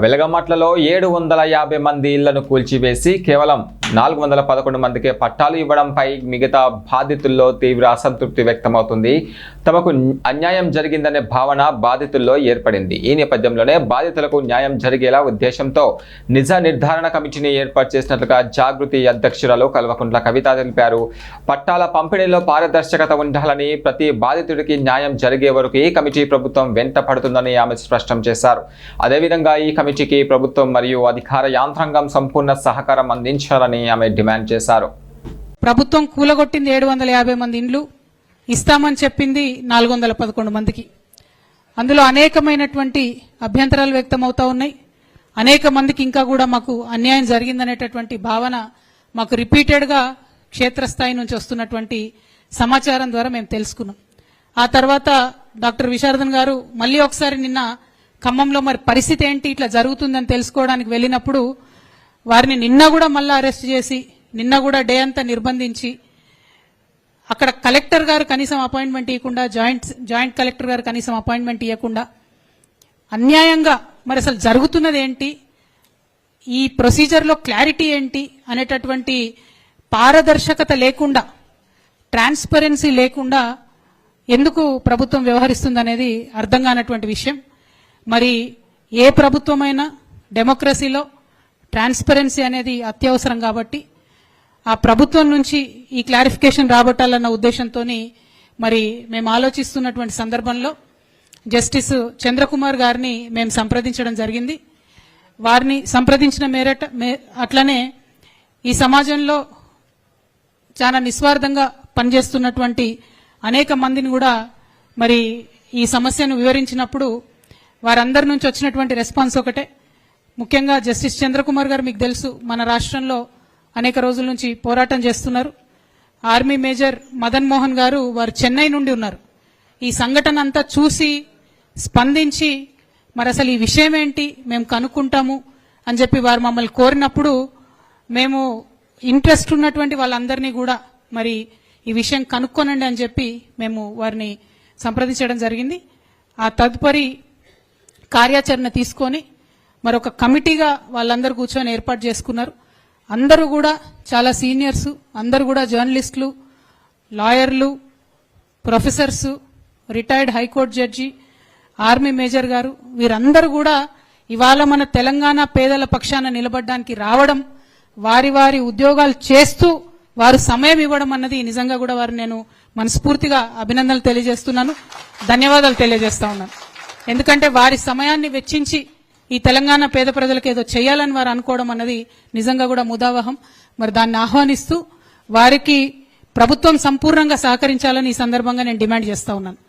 వెలగమట్లలో 750 మంది ఇళ్లను కూల్చివేసి కేవలం 411 మందికే పట్టాలు ఇవ్వడంపై మిగతా బాధితుల్లో తీవ్ర అసంతృప్తి వ్యక్తమవుతుంది. తమకు అన్యాయం జరిగిందనే భావన బాధితుల్లో ఏర్పడింది. ఈ నేపథ్యంలోనే బాధితులకు న్యాయం జరిగేలా ఉద్దేశంతో నిజ నిర్ధారణ కమిటీని ఏర్పాటు చేసినట్లుగా జాగృతి అధ్యక్షురాలు కల్వకుంట్ల కవిత తెలిపారు. పట్టాల పంపిణీలో పారదర్శకత ఉండాలని, ప్రతి బాధితుడికి న్యాయం జరిగే వరకు ఈ కమిటీ ప్రభుత్వం వెంట పడుతుందని ఆమె స్పష్టం చేశారు. అదేవిధంగా ఈ కమిటీకి ప్రభుత్వం మరియు అధికార యంత్రాంగం సంపూర్ణ సహకారం అందించాలని ఆమె డిమాండ్ చేశారు. ప్రభుత్వం కూలగొట్టింది 750 మంది ఇండ్లు, ఇస్తామని చెప్పింది 411 మందికి. అందులో అనేకమైనటువంటి అభ్యంతరాలు వ్యక్తమవుతా ఉన్నాయి. అనేక మందికి ఇంకా కూడా మాకు అన్యాయం జరిగిందనేటటువంటి భావన మాకు రిపీటెడ్గా క్షేత్రస్థాయి నుంచి వస్తున్నటువంటి సమాచారం ద్వారా మేము తెలుసుకున్నాం. ఆ తర్వాత డాక్టర్ విశారదన్ గారు మళ్ళీ ఒకసారి నిన్న ఖమ్మంలో మరి పరిస్థితి ఏంటి, ఇట్లా జరుగుతుందని తెలుసుకోవడానికి వెళ్ళినప్పుడు వారిని నిన్న కూడా మళ్ళీ అరెస్ట్ చేసి నిన్న కూడా డే అంతా నిర్బంధించి అక్కడ కలెక్టర్ గారు కనీసం అపాయింట్మెంట్ ఇవ్వకుండా, జాయింట్ కలెక్టర్ గారు కనీసం అపాయింట్మెంట్ ఇవ్వకుండా అన్యాయంగా మరి అసలు జరుగుతున్నది ఏంటి, ఈ ప్రొసీజర్లో క్లారిటీ ఏంటి అనేటటువంటి పారదర్శకత లేకుండా, ట్రాన్స్పరెన్సీ లేకుండా ఎందుకు ప్రభుత్వం వ్యవహరిస్తుందనేది అర్థం కానటువంటి విషయం. మరి ఏ ప్రభుత్వమైనా డెమోక్రసీలో ట్రాన్స్పరెన్సీ అనేది అత్యవసరం కాబట్టి ఆ ప్రభుత్వం నుంచి ఈ క్లారిఫికేషన్ రాబట్టాలన్న ఉద్దేశంతో మరి మేము ఆలోచిస్తున్నటువంటి సందర్భంలో జస్టిస్ చంద్రకుమార్ గారిని మేము సంప్రదించడం జరిగింది. వారిని సంప్రదించిన అట్లనే ఈ సమాజంలో చాలా నిస్వార్థంగా పనిచేస్తున్నటువంటి అనేక మందిని కూడా మరి ఈ సమస్యను వివరించినప్పుడు వారందరి నుంచి వచ్చినటువంటి రెస్పాన్స్ ఒకటే. ముఖ్యంగా జస్టిస్ చంద్రకుమార్ గారు మీకు తెలుసు, మన రాష్ట్రంలో అనేక రోజుల నుంచి పోరాటం చేస్తున్నారు. ఆర్మీ మేజర్ మదన్ మోహన్ గారు వారు చెన్నై నుండి ఉన్నారు. ఈ సంఘటన అంతా చూసి స్పందించి మరి అసలు ఈ విషయం ఏంటి మేము కనుక్కుంటాము అని చెప్పి వారు మమ్మల్ని కోరినప్పుడు మేము ఇంట్రెస్ట్ ఉన్నటువంటి వాళ్ళందరినీ కూడా మరి ఈ విషయం కనుక్కోనండి అని చెప్పి మేము వారిని సంప్రదించడం జరిగింది. ఆ తదుపరి కార్యాచరణ తీసుకొని మరొక కమిటీగా వాళ్ళందరూ కూర్చొని ఏర్పాటు చేసుకున్నారు. అందరూ కూడా చాలా సీనియర్స్, అందరూ కూడా జర్నలిస్టులు, లాయర్లు, professors, retired high court judge, army major గారు, వీరందరూ కూడా ఇవాళ మన తెలంగాణ పేదల పక్షాన నిలబడడానికి రావడం, వారి వారి ఉద్యోగాలు చేస్తూ వారు సమయం ఇవ్వడం అన్నది నిజంగా కూడా వారు నేను మనస్ఫూర్తిగా అభినందనలు తెలియజేస్తున్నాను, ధన్యవాదాలు తెలియజేస్తా ఉన్నాను. ఎందుకంటే వారి సమయాన్ని వెచ్చించి ఈ తెలంగాణ పేద ప్రజలకు ఏదో చేయాలని వారు అనుకోవడం అన్నది నిజంగా కూడా ముదావహం. మరి దాన్ని ఆహ్వానిస్తూ వారికి ప్రభుత్వం సంపూర్ణంగా సహకరించాలని ఈ సందర్భంగా నేను డిమాండ్ చేస్తా ఉన్నాను.